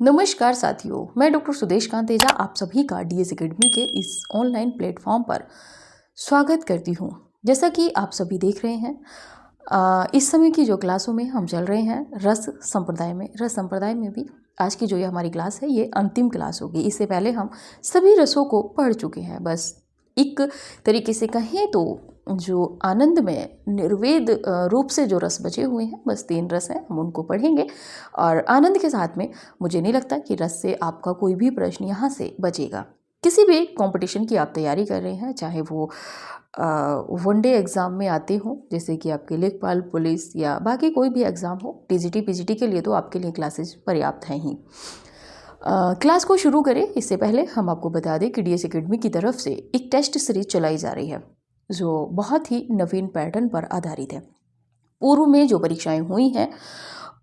नमस्कार साथियों, मैं डॉक्टर सुदेश कांतेजा आप सभी का डीएस एकेडमी के इस ऑनलाइन प्लेटफॉर्म पर स्वागत करती हूँ। जैसा कि आप सभी देख रहे हैं, इस समय की जो क्लासों में हम चल रहे हैं रस संप्रदाय में भी आज की जो ये हमारी क्लास है ये अंतिम क्लास होगी। इससे पहले हम सभी रसों को पढ़ चुके हैं। बस एक तरीके से कहें तो जो आनंद में निर्वेद रूप से जो रस बचे हुए हैं, बस 3 रस हैं, हम उनको पढ़ेंगे और आनंद के साथ में मुझे नहीं लगता कि रस से आपका कोई भी प्रश्न यहाँ से बचेगा। किसी भी कंपटीशन की आप तैयारी कर रहे हैं, चाहे वो वनडे एग्ज़ाम में आते हो जैसे कि आपके लेखपाल, पुलिस या बाकी कोई भी एग्ज़ाम हो, टीजीटी पीजीटी के लिए तो आपके लिए क्लासेस पर्याप्त हैं ही। क्लास को शुरू करें इससे पहले हम आपको बता दें कि डीएस एकेडमी की तरफ से एक टेस्ट सीरीज चलाई जा रही है जो बहुत ही नवीन पैटर्न पर आधारित है। पूर्व में जो परीक्षाएं हुई हैं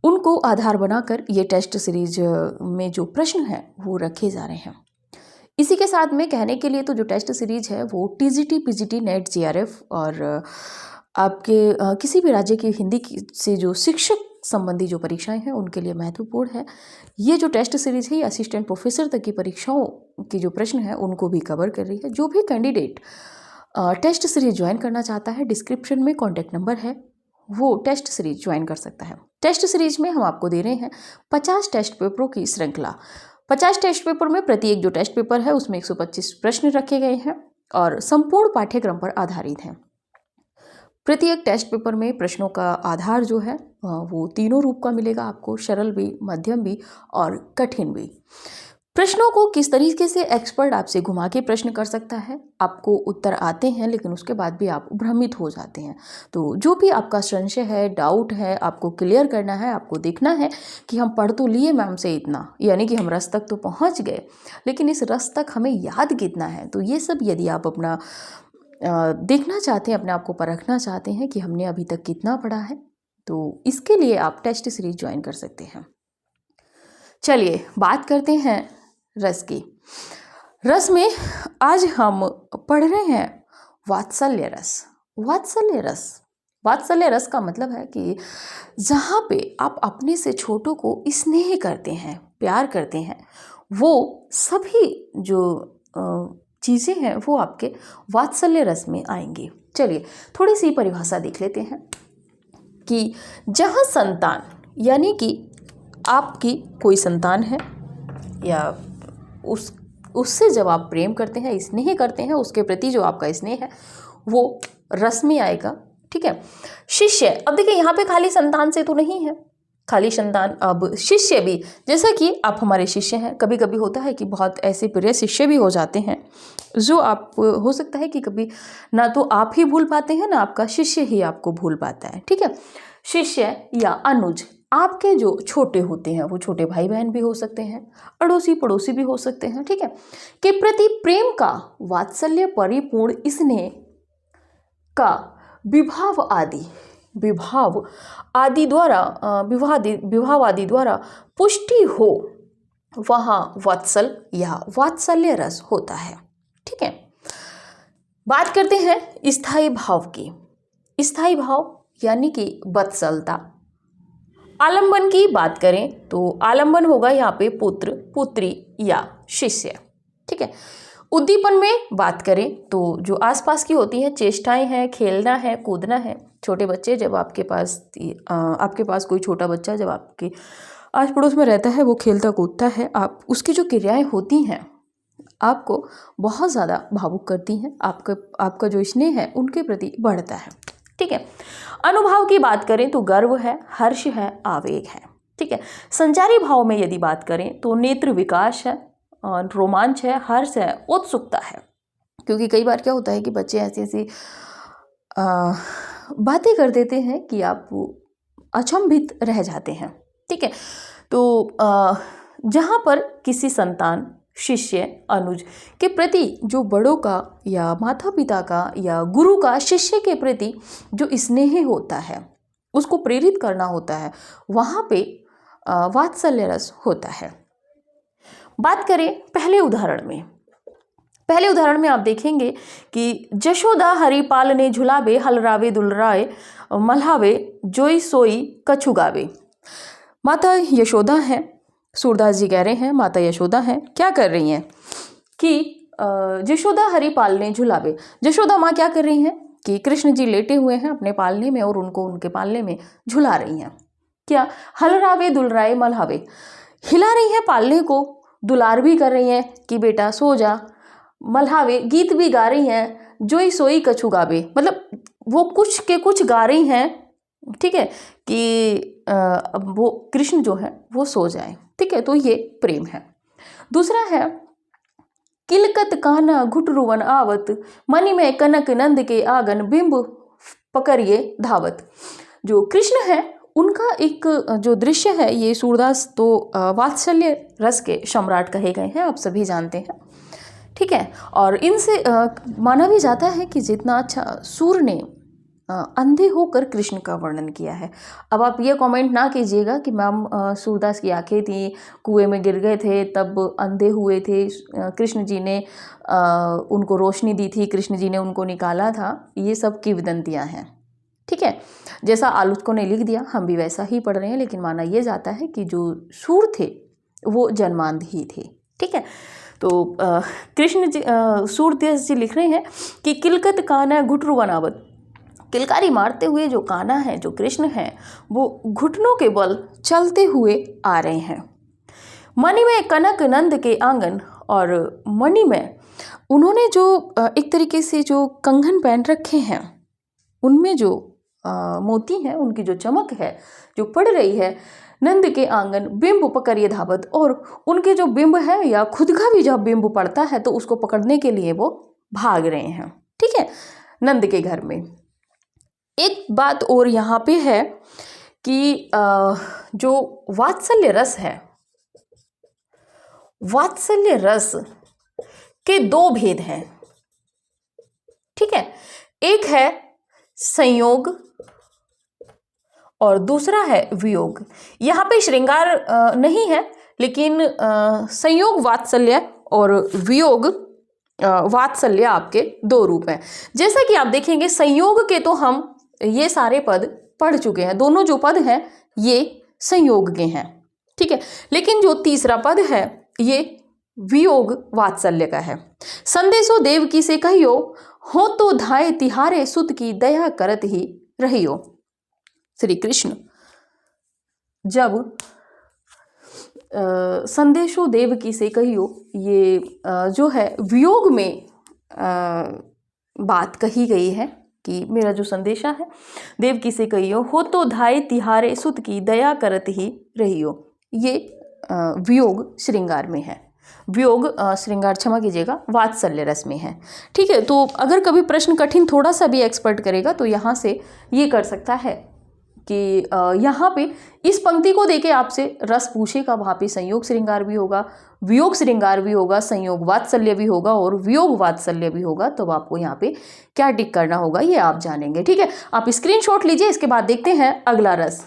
उनको आधार बनाकर ये टेस्ट सीरीज में जो प्रश्न हैं वो रखे जा रहे हैं। इसी के साथ में कहने के लिए तो जो टेस्ट सीरीज है वो टीजीटी पीजीटी नेट जेआरएफ और आपके किसी भी राज्य की हिंदी से जो शिक्षक संबंधी जो परीक्षाएं हैं उनके लिए महत्वपूर्ण है। ये जो टेस्ट सीरीज है ये असिस्टेंट प्रोफेसर तक की परीक्षाओं की जो प्रश्न है उनको भी कवर कर रही है। जो भी कैंडिडेट टेस्ट सीरीज ज्वाइन करना चाहता है, डिस्क्रिप्शन में कॉन्टैक्ट नंबर है, वो टेस्ट सीरीज ज्वाइन कर सकता है। टेस्ट सीरीज में हम आपको दे रहे हैं 50 टेस्ट पेपरों की श्रृंखला। 50 टेस्ट पेपर में प्रत्येक जो टेस्ट पेपर है उसमें 125 प्रश्न रखे गए हैं और संपूर्ण पाठ्यक्रम पर आधारित हैं। प्रत्येक टेस्ट पेपर में प्रश्नों का आधार जो है वो तीनों रूप का मिलेगा आपको, सरल भी, मध्यम भी और कठिन भी। प्रश्नों को किस तरीके से एक्सपर्ट आपसे घुमा के प्रश्न कर सकता है, आपको उत्तर आते हैं लेकिन उसके बाद भी आप भ्रमित हो जाते हैं। तो जो भी आपका संशय है, डाउट है, आपको क्लियर करना है, आपको देखना है कि हम पढ़ तो लिए मैम से इतना, यानी कि हम रस तक तो पहुंच गए, लेकिन इस रस तक हमें याद कितना है। तो ये सब यदि आप अपना देखना चाहते हैं, अपने आप को परखना चाहते हैं कि हमने अभी तक कितना पढ़ा है, तो इसके लिए आप टेस्ट सीरीज ज्वाइन कर सकते हैं। चलिए बात करते हैं रस की। रस में आज हम पढ़ रहे हैं वात्सल्य रस। वात्सल्य रस का मतलब है कि जहाँ पे आप अपने से छोटों को स्नेह करते हैं, प्यार करते हैं, वो सभी जो चीज़ें हैं वो आपके वात्सल्य रस में आएंगी। चलिए थोड़ी सी परिभाषा देख लेते हैं कि जहाँ संतान, यानी कि आपकी कोई संतान है या उससे जब आप प्रेम करते हैं, स्नेह करते हैं, उसके प्रति जो आपका स्नेह है वो रस में आएगा। ठीक है। शिष्य, अब देखिए यहाँ पे खाली संतान से तो नहीं है, खाली संतान, अब शिष्य भी, जैसा कि आप हमारे शिष्य हैं। कभी कभी होता है कि बहुत ऐसे प्रिय शिष्य भी हो जाते हैं जो आप, हो सकता है कि कभी ना तो आप ही भूल पाते हैं ना आपका शिष्य ही आपको भूल पाता है। ठीक है। शिष्य या अनुज आपके जो छोटे होते हैं, वो छोटे भाई बहन भी हो सकते हैं, अड़ोसी पड़ोसी भी हो सकते हैं। ठीक है। के प्रति प्रेम का, वात्सल्य, परिपूर्ण स्नेह का विभाव आदि द्वारा पुष्टि हो, वहाँ वत्सल या वात्सल्य रस होता है। ठीक है। बात करते हैं स्थायी भाव की। स्थायी भाव यानी कि वत्सलता। आलंबन की बात करें तो आलंबन होगा यहाँ पे पुत्र, पुत्री या शिष्य। ठीक है। उद्दीपन में बात करें तो जो आसपास की होती हैं, चेष्टाएं हैं, खेलना है, कूदना है। छोटे बच्चे जब आपके पास कोई छोटा बच्चा जब आपके आस पड़ोस में रहता है, वो खेलता कूदता है, आप उसकी जो क्रियाएं होती हैं आपको बहुत ज़्यादा भावुक करती हैं, आपका जो स्नेह है उनके प्रति बढ़ता है। ठीक है। अनुभाव की बात करें तो गर्व है, हर्ष है, आवेग है। ठीक है। संचारी भाव में यदि बात करें तो नेत्र विकास है, रोमांच है, हर्ष है, उत्सुकता है। क्योंकि कई बार क्या होता है कि बच्चे ऐसी बातें कर देते हैं कि आप अचंभित रह जाते हैं। ठीक है। तो जहाँ पर किसी संतान, शिष्य, अनुज के प्रति जो बड़ों का या माता पिता का या गुरु का शिष्य के प्रति जो स्नेह होता है, उसको प्रेरित करना होता है, वहाँ पे वात्सल्य रस होता है। बात करें पहले उदाहरण में आप देखेंगे कि जशोदा हरिपाल ने झुलावे, हलरावे दुलराए, मल्हावे, जोई सोई कछु गावे। माता यशोदा है, सूरदास जी कह रहे हैं माता यशोदा हैं, क्या कर रही हैं कि यशोदा हरि पालने झुलावे। यशोदा माँ क्या कर रही हैं कि कृष्ण जी लेटे हुए हैं अपने पालने में और उनको उनके पालने में झुला रही हैं। क्या? हलरावे दुलराए मल्हावे, हिला रही हैं पालने को, दुलार भी कर रही हैं कि बेटा सो जा। मल्हावे, गीत भी गा रही हैं, जोई सोई कछु गावे, मतलब वो कुछ के कुछ गा रही हैं, ठीक है, कि वो कृष्ण जो है वो सो जाए, ठीक है। तो ये प्रेम है। दूसरा है किलकत कान्हा घुटरुवन आवत, मणि में कनक नंद के आंगन, बिंब पकड़िए धावत। जो कृष्ण है उनका एक जो दृश्य है, ये सूरदास तो वात्सल्य रस के सम्राट कहे गए हैं, आप सभी जानते हैं, ठीक है। और इनसे माना भी जाता है कि जितना अच्छा सूर ने अंधे होकर कृष्ण का वर्णन किया है। अब आप ये कमेंट ना कीजिएगा कि मैम सूरदास की आंखें थी, कुएं में गिर गए थे तब अंधे हुए थे, कृष्ण जी ने उनको रोशनी दी थी, कृष्ण जी ने उनको निकाला था। ये सब किंवदंतियाँ हैं, ठीक है। जैसा आलोचकों ने लिख दिया हम भी वैसा ही पढ़ रहे हैं, लेकिन माना यह जाता है कि जो सूर थे वो जन्मांध ही थे, ठीक है। तो कृष्ण जी सूरदास जी लिख रहे हैं कि किलकत कान्हा घुटरू बनावत, किलकारी मारते हुए जो कान्हा है, जो कृष्ण है, वो घुटनों के बल चलते हुए आ रहे हैं। मणि में कनक नंद के आंगन, और मणि में उन्होंने जो एक तरीके से जो कंगन पहन रखे हैं, उनमें जो मोती हैं, उनकी जो चमक है जो पड़ रही है, नंद के आंगन बिंब पकड़िए धावत, और उनके जो बिंब है या खुद का भी जब बिंब पड़ता है तो उसको पकड़ने के लिए वो भाग रहे हैं, ठीक है, नंद के घर में। एक बात और यहाँ पे है कि जो वात्सल्य रस है, वात्सल्य रस के दो भेद हैं, ठीक है। एक है संयोग और दूसरा है वियोग। यहाँ पे श्रृंगार नहीं है, लेकिन संयोग वात्सल्य और वियोग वात्सल्य आपके दो रूप हैं। जैसा कि आप देखेंगे संयोग के तो हम ये सारे पद पढ़ चुके हैं, दोनों जो पद हैं ये संयोग के हैं, ठीक है। लेकिन जो तीसरा पद है ये वियोग वात्सल्य का है। संदेशो देवकी से कहियो, हो तो धाय तिहारे सुत की दया करत ही रहियो। श्री कृष्ण जब संदेशो देवकी से कहियो, ये जो है वियोग में बात कही गई है कि मेरा जो संदेशा है देवकी से कहियो, हो तो धाय तिहारे सुत की दया करत ही रहियो। ये वियोग श्रृंगार में है, वियोग श्रृंगार क्षमा कीजिएगा वात्सल्य रस में है, ठीक है। तो अगर कभी प्रश्न कठिन थोड़ा सा भी एक्सपर्ट करेगा तो यहाँ से ये कर सकता है कि यहाँ पे इस पंक्ति को देके आपसे रस पूछेगा, वहाँ पे संयोग श्रृंगार भी होगा, वियोग श्रृंगार भी होगा, संयोग वात्सल्य भी होगा और वियोग वात्सल्य भी होगा। तो आपको यहाँ पे क्या टिक करना होगा ये आप जानेंगे, ठीक है। आप स्क्रीनशॉट लीजिए, इसके बाद देखते हैं अगला रस।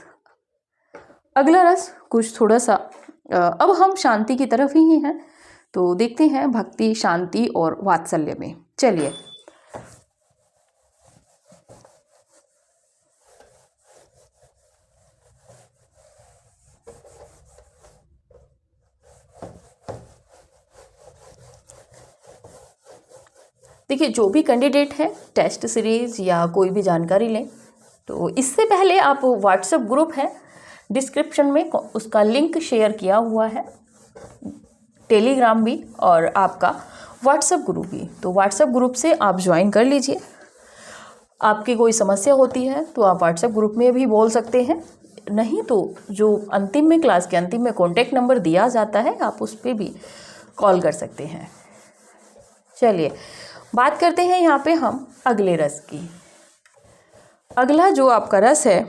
अगला रस कुछ थोड़ा सा अब हम शांति की तरफ ही हैं, तो देखते हैं भक्ति, शांति और वात्सल्य में। चलिए, देखिए जो भी कैंडिडेट है टेस्ट सीरीज़ या कोई भी जानकारी लें तो इससे पहले आप व्हाट्सएप ग्रुप है डिस्क्रिप्शन में उसका लिंक शेयर किया हुआ है, टेलीग्राम भी और आपका व्हाट्सएप ग्रुप भी। तो व्हाट्सएप ग्रुप से आप ज्वाइन कर लीजिए। आपकी कोई समस्या होती है तो आप व्हाट्सएप ग्रुप में भी बोल सकते हैं, नहीं तो जो अंतिम में क्लास के अंतिम में कॉन्टैक्ट नंबर दिया जाता है आप उस पर भी कॉल कर सकते हैं। चलिए बात करते हैं यहाँ पे हम अगले रस की। अगला जो आपका रस है,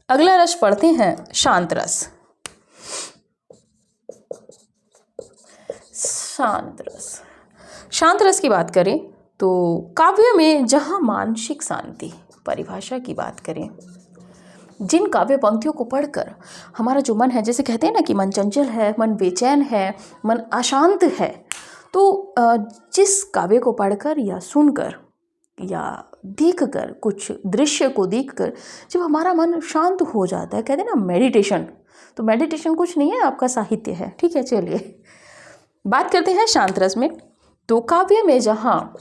अगला रस पढ़ते हैं शांत रस। शांत रस, शांत रस की बात करें तो काव्य में जहाँ मानसिक शांति, परिभाषा की बात करें, जिन काव्य पंक्तियों को पढ़कर हमारा जो मन है, जैसे कहते हैं ना कि मन चंचल है, मन बेचैन है, मन अशांत है, तो जिस काव्य को पढ़कर या सुनकर या देखकर, कुछ दृश्य को देखकर जब हमारा मन शांत हो जाता है, कहते हैं ना मेडिटेशन, तो मेडिटेशन कुछ नहीं है, आपका साहित्य है। ठीक है, चलिए बात करते हैं शांत रस में। तो काव्य में जहाँ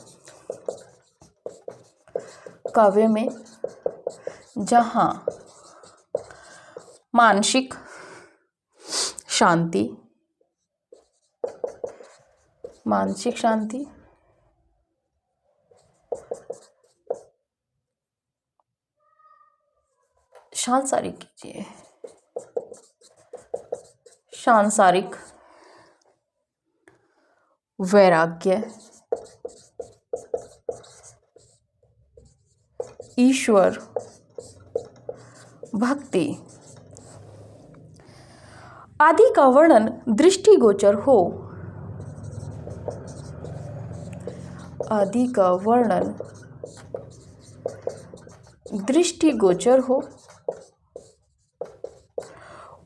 मानसिक शांति सांसारिक कीजिए, सांसारिक वैराग्य, ईश्वर भक्ति आदि का वर्णन दृष्टिगोचर हो,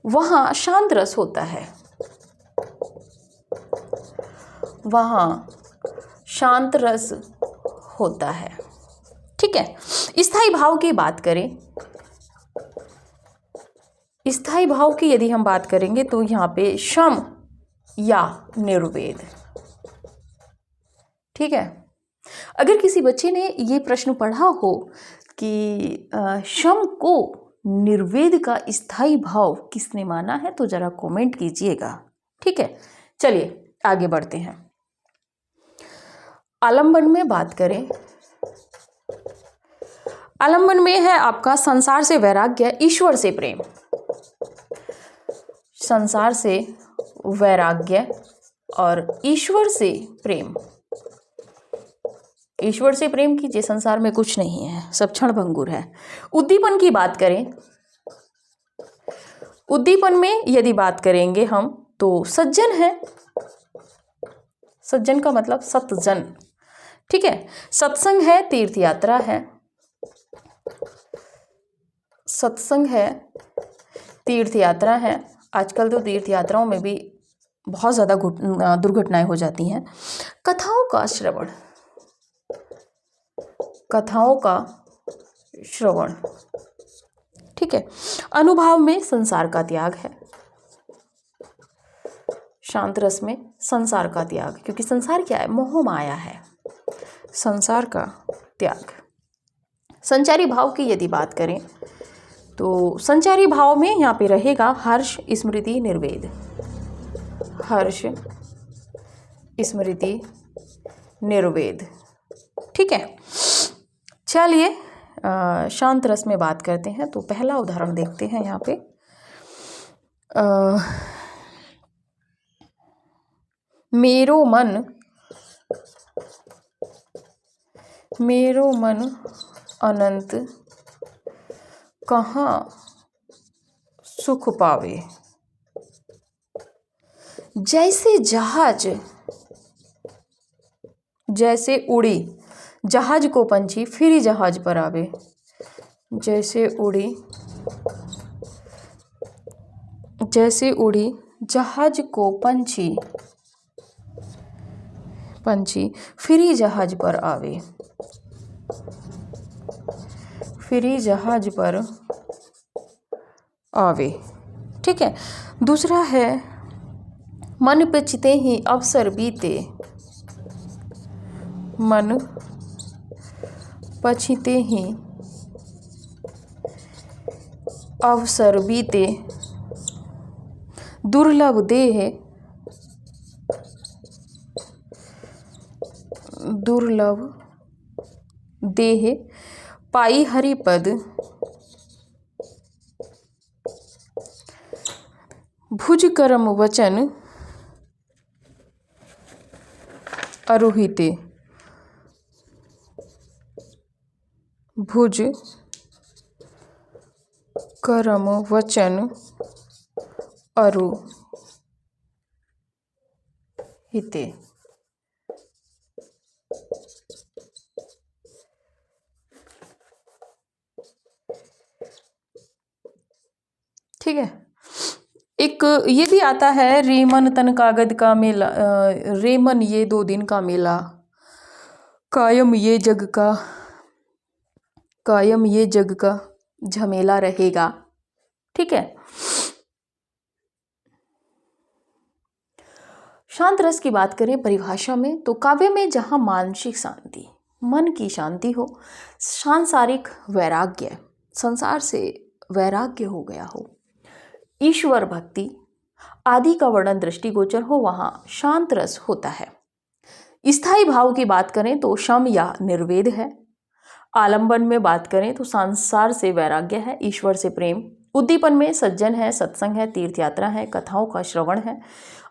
वहाँ शांत रस होता है, ठीक है। स्थायी भाव की बात करें, स्थायी भाव की यदि हम बात करेंगे तो यहाँ पे शम या निर्वेद। ठीक है, अगर किसी बच्चे ने ये प्रश्न पढ़ा हो कि शम को निर्वेद का स्थायी भाव किसने माना है, तो जरा कमेंट कीजिएगा। ठीक है, चलिए आगे बढ़ते हैं। आलंबन में बात करें, आलंबन में है आपका संसार से वैराग्य, ईश्वर से प्रेम। संसार से वैराग्य और ईश्वर से प्रेम। ईश्वर से प्रेम कीजिए, संसार में कुछ नहीं है, सब क्षण भंगुर है। उद्दीपन की बात करें, उद्दीपन में यदि बात करेंगे हम तो सज्जन है, सज्जन का मतलब सतजन। ठीक है, सत्संग है, तीर्थ यात्रा है, सत्संग है, तीर्थ यात्रा है। आजकल तो तीर्थ यात्राओं में भी बहुत ज़्यादा दुर्घटनाएं हो जाती हैं। कथाओं का श्रवण, कथाओं का श्रवण। ठीक है, अनुभव में संसार का त्याग है, शांत रस में संसार का त्याग, क्योंकि संसार क्या है, मोह माया है, संसार का त्याग। संचारी भाव की यदि बात करें तो संचारी भाव में यहाँ पे रहेगा हर्ष स्मृति निर्वेद, हर्ष स्मृति निर्वेद। ठीक है, चलिए शांत रस में बात करते हैं। तो पहला उदाहरण देखते हैं यहाँ पे। मेरो मन अनंत कहाँ सुख पावे, जैसे जहाज, जैसे उड़ी जहाज को पंछी फिर जहाज पर आवे, जैसे उड़ी जहाज को पंछी फिर जहाज पर आवे, फिर जहाज पर आवे। ठीक है, दूसरा है मन पचते ही अवसर बीते, मन पछिते ही अवसर बीते, दुर्लभ देह पाई हरिपद, भुज करम वचन अरोहिते, भुज करम वचन अरोहिते। ठीक है, एक ये भी आता है, रेमन तन कागद का मेला, रेमन ये 2 दिन का मेला, कायम ये जग का झमेला रहेगा। ठीक है, शांत रस की बात करें परिभाषा में तो काव्य में जहाँ मानसिक शांति, मन की शांति हो, सांसारिक वैराग्य, संसार से वैराग्य हो गया हो, ईश्वर भक्ति आदि का वर्णन दृष्टिगोचर हो, वहाँ शांत रस होता है। स्थायी भाव की बात करें तो शम या निर्वेद है। आलंबन में बात करें तो संसार से वैराग्य है, ईश्वर से प्रेम। उद्दीपन में सज्जन है, सत्संग है, तीर्थ यात्रा है, कथाओं का श्रवण है।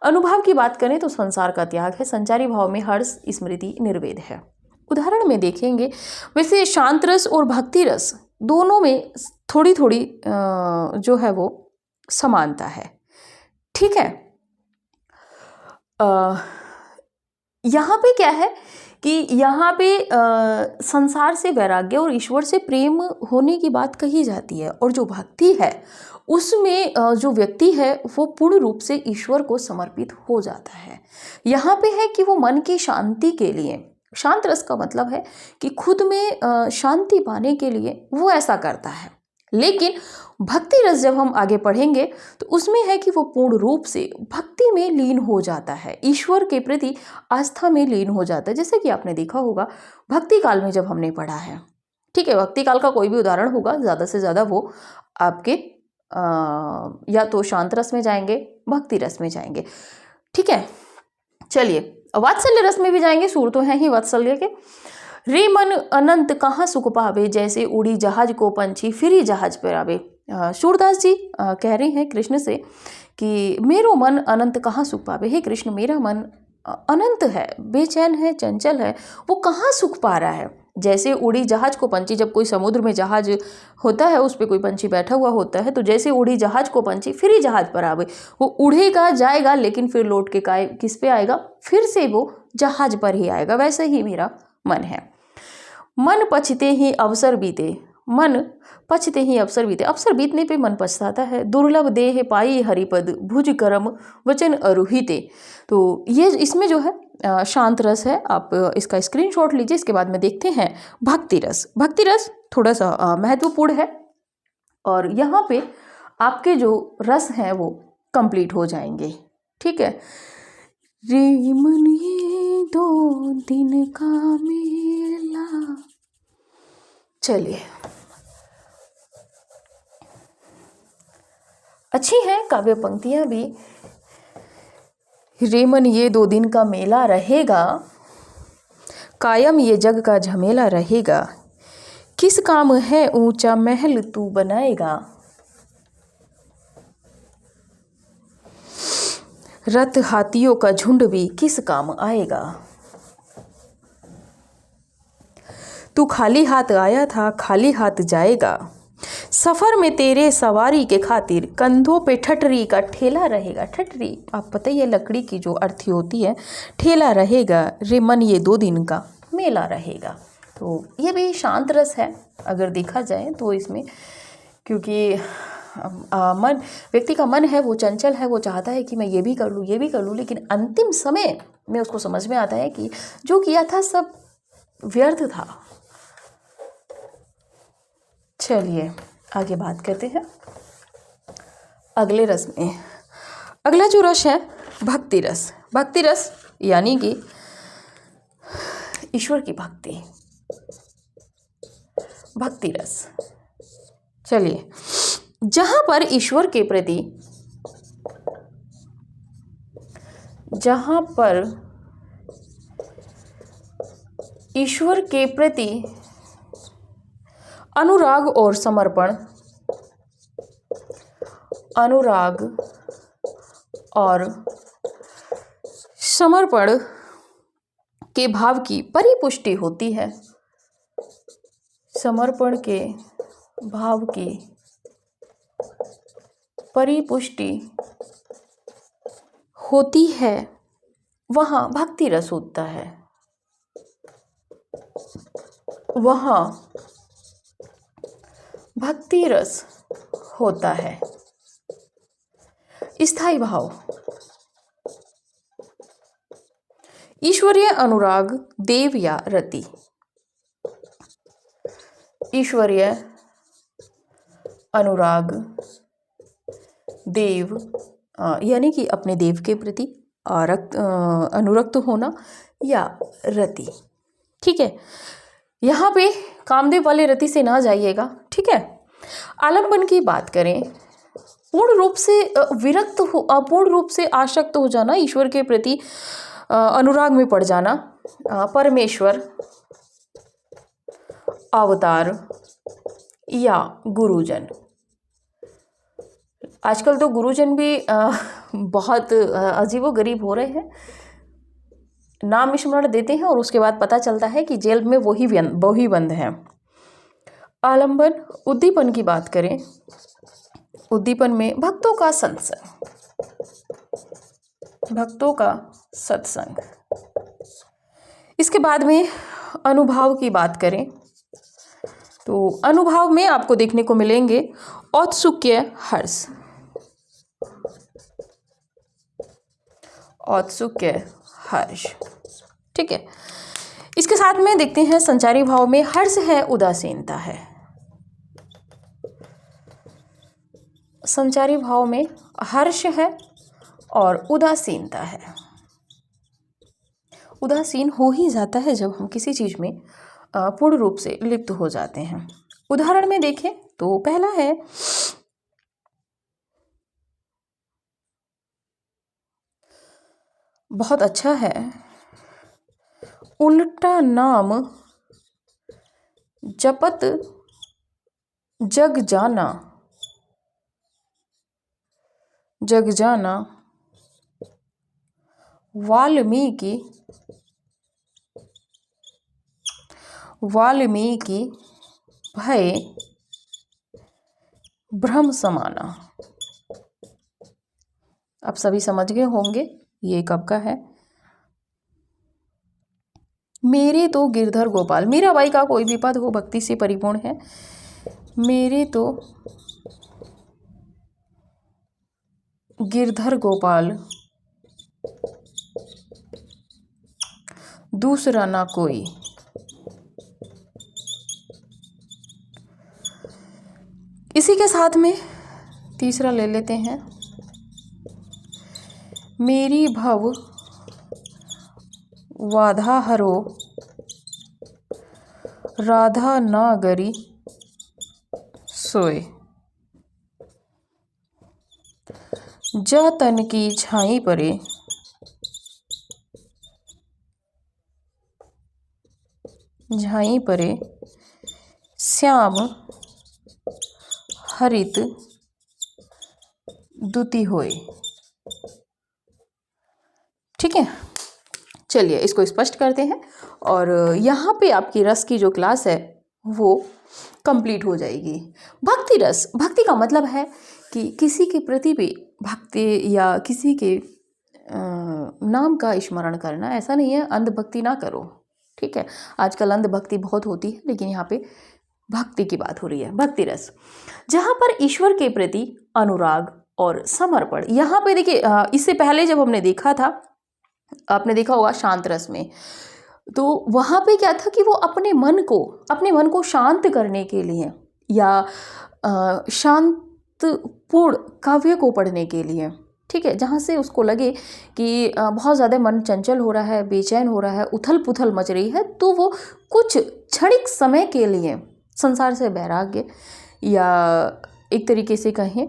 अनुभव की बात करें तो संसार का त्याग है, संचारी भाव में हर्ष, स्मृति, निर्वेद है। उदाहरण में देखेंगे, वैसे शांत रस और भक्ति रस दोनों में थोड़ी थोड़ी जो है वो समानता है। ठीक है, यहाँ पे क्या है कि यहाँ पे संसार से वैराग्य और ईश्वर से प्रेम होने की बात कही जाती है, और जो भक्ति है उसमें जो व्यक्ति है वो पूर्ण रूप से ईश्वर को समर्पित हो जाता है। यहाँ पे है कि वो मन की शांति के लिए, शांत रस का मतलब है कि खुद में शांति पाने के लिए वो ऐसा करता है। लेकिन भक्ति रस जब हम आगे पढ़ेंगे तो उसमें है कि वो पूर्ण रूप से भक्ति में लीन हो जाता है, ईश्वर के प्रति आस्था में लीन हो जाता है। जैसे कि आपने देखा होगा भक्ति काल में जब हमने पढ़ा है, ठीक है, भक्ति काल का कोई भी उदाहरण होगा, ज़्यादा से ज़्यादा वो आपके या तो शांत रस में जाएंगे, भक्ति रस में जाएंगे। ठीक है, चलिए वात्सल्य रस में भी जाएंगे, सुर तो है ही वात्सल्य के। रे मन अनंत कहाँ सुख पावे, जैसे उड़ी जहाज को पंछी फिरी जहाज पर आवे। सूरदास जी कह रहे हैं कृष्ण से कि मेरो मन अनंत कहाँ सुख पावे, हे कृष्ण मेरा मन अनंत है, बेचैन है, चंचल है, वो कहाँ सुख पा रहा है। जैसे उड़ी जहाज को पंछी, जब कोई समुद्र में जहाज होता है उस पर कोई पंछी बैठा हुआ होता है, तो जैसे उड़ी जहाज को पंछी फिर ही जहाज पर आवे, वो उड़ेगा जाएगा लेकिन फिर लौट के किस पे आएगा, फिर से वो जहाज पर ही आएगा। वैसे ही मेरा मन है। मन पछते ही अवसर बीते, मन पछते ही अवसर बीते, अवसर बीतने पे मन पछताता है। दुर्लभ देह पाई हरिपद, भुज करम वचन अरुहिते। तो ये इसमें जो है शांत रस है, आप इसका स्क्रीनशॉट लीजिए। इसके बाद में देखते हैं भक्ति रस। भक्ति रस थोड़ा सा महत्वपूर्ण है, और यहाँ पे आपके जो रस हैं वो कंप्लीट हो जाएंगे। ठीक है, रे मन ये 2 दिन का मेला। चलिए, अच्छी हैं काव्य पंक्तियां भी। रे मन ये 2 दिन का मेला रहेगा, कायम ये जग का झमेला रहेगा, किस काम है ऊंचा महल तू बनाएगा, रथ हाथियों का झुंड भी किस काम आएगा, तू खाली हाथ आया था खाली हाथ जाएगा, सफ़र में तेरे सवारी के खातिर कंधों पे ठटरी का ठेला रहेगा। ठटरी आप पता ही है लकड़ी की जो अर्थी होती है, ठेला रहेगा, रे मन ये 2 दिन का मेला रहेगा। तो ये भी शांत रस है अगर देखा जाए तो इसमें, क्योंकि मन, व्यक्ति का मन है वो चंचल है, वो चाहता है कि मैं ये भी कर लूँ ये भी कर लूँ, लेकिन अंतिम समय में उसको समझ में आता है कि जो किया था सब व्यर्थ था। चलिए आगे बात करते हैं अगले रस में। अगला जो रस है भक्ति रस। भक्ति रस यानी कि ईश्वर की भक्ति, भक्ति रस। चलिए, जहाँ पर ईश्वर के प्रति, जहाँ पर ईश्वर के प्रति अनुराग और समर्पण, अनुराग और समर्पण के भाव की परिपुष्टि होती है, समर्पण के भाव की परिपुष्टि होती है, वहाँ भक्ति रस होता है, वहाँ भक्ति रस होता है। स्थायी भाव, ईश्वरीय अनुराग देव या रति, ईश्वरीय अनुराग देव यानी कि अपने देव के प्रति, अनुरक्त होना या रति। ठीक है, यहाँ पे कामदेव वाले रति से ना जाइएगा। ठीक है, आलम्बन की बात करें, पूर्ण रूप से विरक्त हो, पूर्ण रूप से आसक्त हो जाना, ईश्वर के प्रति अनुराग में पड़ जाना, परमेश्वर, अवतार या गुरुजन। आजकल तो गुरुजन भी बहुत अजीबोगरीब हो रहे हैं, नाम स्मरण देते हैं और उसके बाद पता चलता है कि जेल में वही बंद हैं। आलंबन, उद्दीपन की बात करें, उद्दीपन में भक्तों का सत्संग, भक्तों का सत्संग। इसके बाद में अनुभाव की बात करें तो अनुभाव में आपको देखने को मिलेंगे औत्सुक्य हर्ष, औत्सुक्य हर्ष। ठीक है, इसके साथ में देखते हैं संचारी भाव में हर्ष है, उदासीनता है। संचारी भाव में हर्ष है और उदासीनता है। उदासीन हो ही जाता है जब हम किसी चीज में पूर्ण रूप से लिप्त हो जाते हैं। उदाहरण में देखें तो पहला है बहुत अच्छा है, उल्टा नाम जपत जग जाना, जग जाना वाल्मीकि, वाल्मीकि भय भ्रम समाना। आप सभी समझ गए होंगे ये कब का है। मेरे तो गिरधर गोपाल, मीराबाई का कोई भी पद हो भक्ति से परिपूर्ण है। मेरे तो गिरधर गोपाल दूसरा ना कोई। इसी के साथ में तीसरा ले लेते हैं, मेरी भव वाधा हरो राधा नागरी सोए, जा तन की छाई परे झाई परे श्याम हरित दुति होए। ठीक है, चलिए इसको स्पष्ट करते हैं और यहाँ पे आपकी रस की जो क्लास है वो कंप्लीट हो जाएगी। भक्ति रस, भक्ति का मतलब है कि किसी के प्रति भी भक्ति या किसी के नाम का स्मरण करना। ऐसा नहीं है अंधभक्ति ना करो, ठीक है, आजकल अंधभक्ति बहुत होती है, लेकिन यहाँ पे भक्ति की बात हो रही है। भक्ति रस जहाँ पर ईश्वर के प्रति अनुराग और समर्पण। यहाँ पे देखिए, इससे पहले जब हमने देखा था, आपने देखा होगा शांत रस में, तो वहाँ पे क्या था कि वो अपने मन को शांत करने के लिए या शांतपूर्ण काव्य को पढ़ने के लिए, ठीक है, जहाँ से उसको लगे कि बहुत ज़्यादा मन चंचल हो रहा है, बेचैन हो रहा है, उथल पुथल मच रही है, तो वो कुछ क्षणिक समय के लिए संसार से वैराग्य या एक तरीके से कहें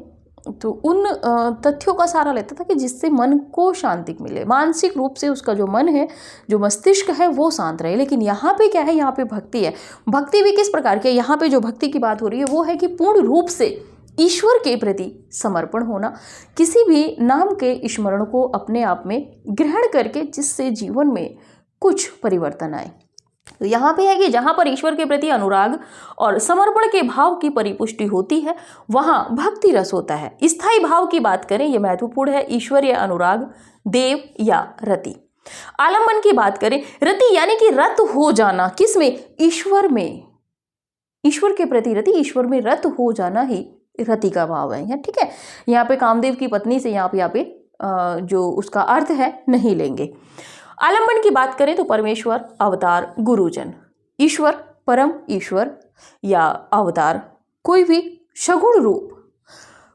तो उन तथ्यों का सहारा लेता था कि जिससे मन को शांति मिले, मानसिक रूप से उसका जो मन है, जो मस्तिष्क है वो शांत रहे। लेकिन यहाँ पे क्या है, यहाँ पे भक्ति है। भक्ति भी किस प्रकार की है, यहाँ पे जो भक्ति की बात हो रही है वो है कि पूर्ण रूप से ईश्वर के प्रति समर्पण होना, किसी भी नाम के स्मरण को अपने आप में ग्रहण करके जिससे जीवन में कुछ परिवर्तन आए। तो यहाँ पे है कि जहाँ पर ईश्वर के प्रति अनुराग और समर्पण के भाव की परिपुष्टि होती है वहाँ भक्ति रस होता है। स्थायी भाव की बात करें, ये महत्वपूर्ण है, ईश्वर या अनुराग, देव या रति। आलम्बन की बात करें, रति यानी कि रत हो जाना, किसमें, ईश्वर में, ईश्वर के प्रति रति, ईश्वर में रत हो जाना ही रति का भाव है। ठीक है, यहाँ पे कामदेव की पत्नी से यहाँ पे जो उसका अर्थ है नहीं लेंगे। आलम्बन की बात करें तो परमेश्वर, अवतार, गुरुजन। ईश्वर, परम ईश्वर या अवतार, कोई भी सगुण रूप।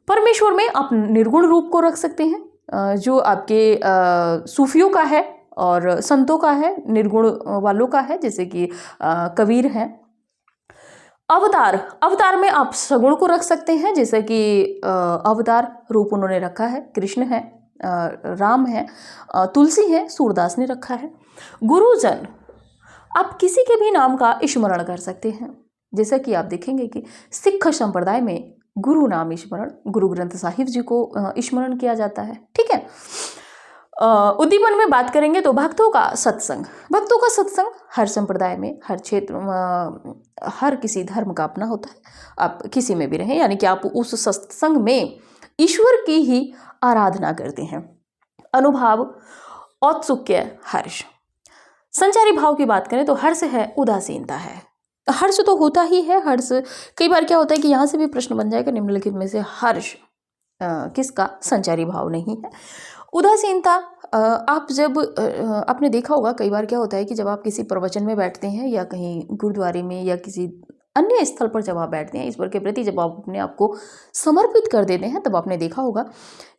परमेश्वर में आप निर्गुण रूप को रख सकते हैं, जो आपके सूफियों का है और संतों का है, निर्गुण वालों का है, जैसे कि कबीर हैं। अवतार, अवतार में आप सगुण को रख सकते हैं, जैसे कि अवतार रूप उन्होंने रखा है, कृष्ण है, राम है, तुलसी है, सूरदास ने रखा है। गुरुजन, आप किसी के भी नाम का स्मरण कर सकते हैं, जैसा कि आप देखेंगे कि सिख संप्रदाय में गुरु नाम स्मरण गुरु ग्रंथ साहिब जी को स्मरण किया जाता है। ठीक है। उद्दीपन में बात करेंगे तो भक्तों का सत्संग, भक्तों का सत्संग हर संप्रदाय में, हर क्षेत्र, हर किसी धर्म का अपना होता है। आप किसी में भी रहें, यानी कि आप उस सत्संग में ईश्वर की ही आराधना करते हैं। अनुभाव, औत्सुक्य, हर्ष। संचारी भाव की बात करें तो हर्ष है, उदासीनता है। हर्ष तो होता ही है, हर्ष कई बार क्या होता है कि यहाँ से भी प्रश्न बन जाएगा निम्नलिखित में से हर्ष किसका संचारी भाव नहीं है। उदासीनता, आप जब आपने देखा होगा कई बार क्या होता है कि जब आप किसी प्रवचन में बैठते हैं या कहीं गुरुद्वारे में या किसी अन्य स्थल पर जब आप बैठते हैं, ईश्वर के प्रति जब आप अपने आप को समर्पित कर देते हैं, तब आपने देखा होगा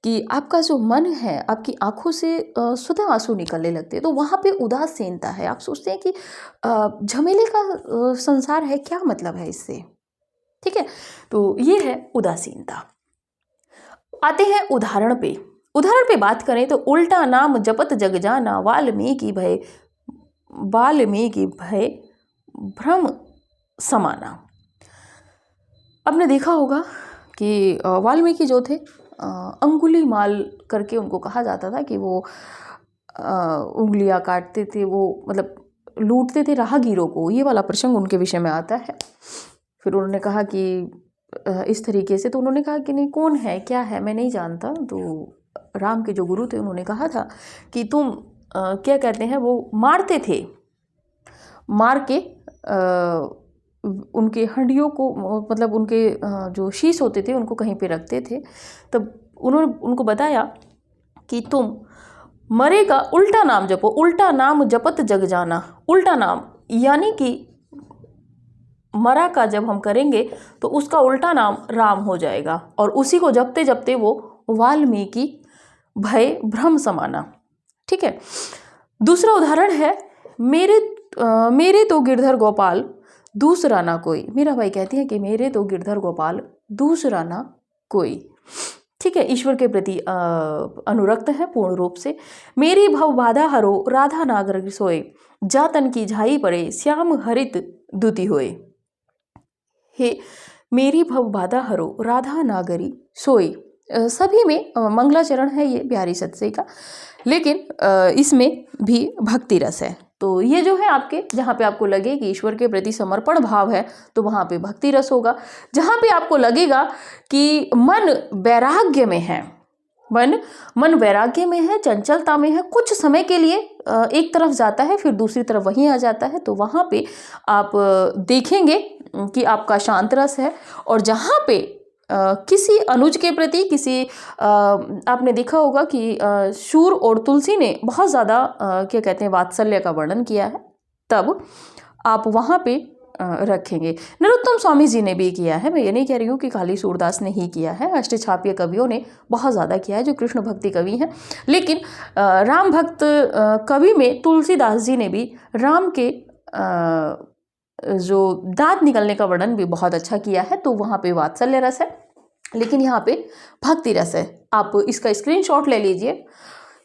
कि आपका जो मन है, आपकी आंखों से स्वतः आंसू निकलने लगते हैं। तो वहाँ पे उदासीनता है। आप सोचते हैं कि झमेले का संसार है, क्या मतलब है इससे। ठीक है, तो ये है उदासीनता। आते हैं उदाहरण पे। उदाहरण पे बात करें तो उल्टा नाम जपत जग जाना, वाल्मीकि भय भ्रम समाना। आपने देखा होगा कि वाल्मीकि जो थे, अंगुली माल करके उनको कहा जाता था कि वो उंगलियां काटते थे, वो मतलब लूटते थे राहगीरों को। ये वाला प्रसंग उनके विषय में आता है। फिर उन्होंने कहा कि इस तरीके से, तो उन्होंने कहा कि नहीं, कौन है, क्या है, मैं नहीं जानता। तो राम के जो गुरु थे उन्होंने कहा था कि तुम क्या कहते हैं, वो मारते थे, मार के उनके हड्डियों को, मतलब उनके जो शीश होते थे उनको कहीं पे रखते थे। तब उन्होंने उनको बताया कि तुम मरेगा उल्टा नाम जपो, उल्टा नाम जपत जग जाना। उल्टा नाम यानी कि मरा का जब हम करेंगे तो उसका उल्टा नाम राम हो जाएगा, और उसी को जपते जपते वो वाल्मीकि भय भ्रम समाना। ठीक है। दूसरा उदाहरण है, मेरे तो गिरधर गोपाल दूसरा ना कोई। मीरा बाई कहती है कि मेरे तो गिरधर गोपाल दूसरा ना कोई। ठीक है, ईश्वर के प्रति अनुरक्त है पूर्ण रूप से। मेरी भव बाधा हरो, राधा नागर सोए, जातन की झाई पड़े, श्याम हरित दुति होए। हे मेरी भव बाधा हरो, राधा नागरी सोई। सभी में मंगलाचरण है ये बिहारी सत्सई का, लेकिन इसमें भी भक्ति रस है। तो ये जो है आपके, जहाँ पे आपको लगे कि ईश्वर के प्रति समर्पण भाव है, तो वहाँ पे भक्ति रस होगा। जहाँ पे आपको लगेगा कि मन वैराग्य में है, मन वैराग्य में है, चंचलता में है, कुछ समय के लिए एक तरफ जाता है, फिर दूसरी तरफ वहीं आ जाता है, तो वहाँ पे आप देखेंगे कि आपका शांत रस है। और जहाँ पे किसी अनुज के प्रति, किसी आपने देखा होगा कि शूर और तुलसी ने बहुत ज़्यादा क्या कहते हैं, वात्सल्य का वर्णन किया है, तब आप वहाँ पे रखेंगे। नरोत्तम स्वामी जी ने भी किया है। मैं ये नहीं कह रही हूँ कि खाली सूरदास ने ही किया है, अष्टछापीय कवियों ने बहुत ज़्यादा किया है, जो कृष्ण भक्ति कवि हैं। लेकिन राम भक्त कवि में तुलसीदास जी ने भी राम के जो दांत निकलने का वर्णन भी बहुत अच्छा किया है। तो वहाँ पे वात्सल्य रस है, लेकिन यहाँ पे भक्ति रस है। आप इसका स्क्रीनशॉट ले लीजिए,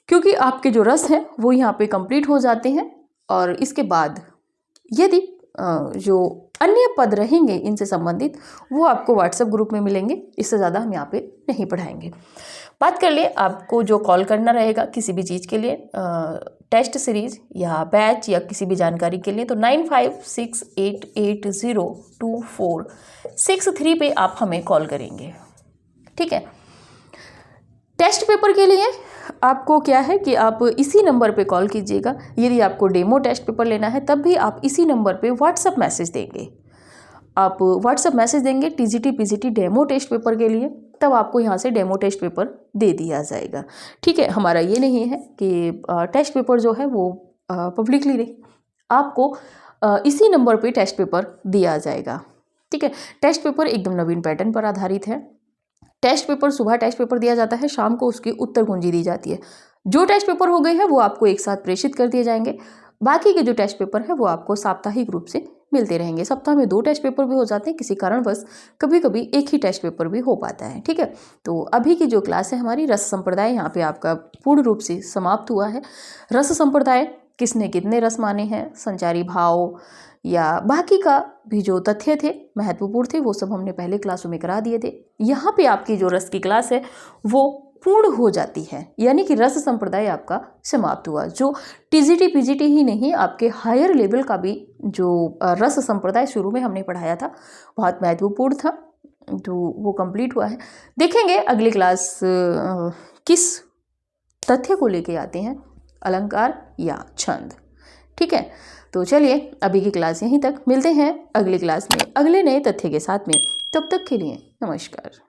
क्योंकि आपके जो रस हैं वो यहाँ पे कंप्लीट हो जाते हैं। और इसके बाद यदि जो अन्य पद रहेंगे इनसे संबंधित, वो आपको व्हाट्सएप ग्रुप में मिलेंगे। इससे ज़्यादा हम यहाँ पे नहीं पढ़ाएंगे। बात कर ले, आपको जो कॉल करना रहेगा किसी भी चीज़ के लिए, टेस्ट सीरीज या बैच या किसी भी जानकारी के लिए, तो 9568802463 पे आप हमें कॉल करेंगे। ठीक है। टेस्ट पेपर के लिए आपको क्या है कि आप इसी नंबर पे कॉल कीजिएगा। यदि आपको डेमो टेस्ट पेपर लेना है, तब भी आप इसी नंबर पे व्हाट्सएप मैसेज देंगे। आप व्हाट्सएप मैसेज देंगे TGT PGT demo test paper के लिए, तब आपको यहाँ से डेमो टेस्ट पेपर दे दिया जाएगा। ठीक है। हमारा ये नहीं है कि टेस्ट पेपर जो है वो पब्लिकली नहीं, आपको इसी नंबर पे टेस्ट पेपर दिया जाएगा। ठीक है। टेस्ट पेपर एकदम नवीन पैटर्न पर आधारित है। टेस्ट पेपर, सुबह टेस्ट पेपर दिया जाता है, शाम को उसकी उत्तर कुंजी दी जाती है। जो टेस्ट पेपर हो गए हैं वो आपको एक साथ प्रेषित कर दिए जाएंगे। बाकी के जो टेस्ट पेपर है वो आपको साप्ताहिक रूप से मिलते रहेंगे। सप्ताह में 2 टेस्ट पेपर भी हो जाते हैं, किसी कारणवश कभी कभी एक ही टेस्ट पेपर भी हो पाता है। ठीक है, तो अभी की जो क्लास है हमारी रस संप्रदाय, यहाँ पे आपका पूर्ण रूप से समाप्त हुआ है। रस संप्रदाय किसने कितने रस माने हैं, संचारी भाव या बाकी का भी जो तथ्य थे महत्वपूर्ण थे, वो सब हमने पहले क्लासों में करा दिए थे। यहाँ पे आपकी जो रस की क्लास है वो पूर्ण हो जाती है, यानी कि रस संप्रदाय आपका समाप्त हुआ। जो टीजीटी पीजीटी ही नहीं, आपके हायर लेवल का भी जो रस संप्रदाय शुरू में हमने पढ़ाया था बहुत महत्वपूर्ण था, तो वो कंप्लीट हुआ है। देखेंगे अगली क्लास किस तथ्य को लेके आते हैं, अलंकार या छंद। ठीक है, तो चलिए अभी की क्लास यहीं तक, मिलते हैं अगली क्लास में अगले नए तथ्य के साथ में। तब तक के लिए नमस्कार।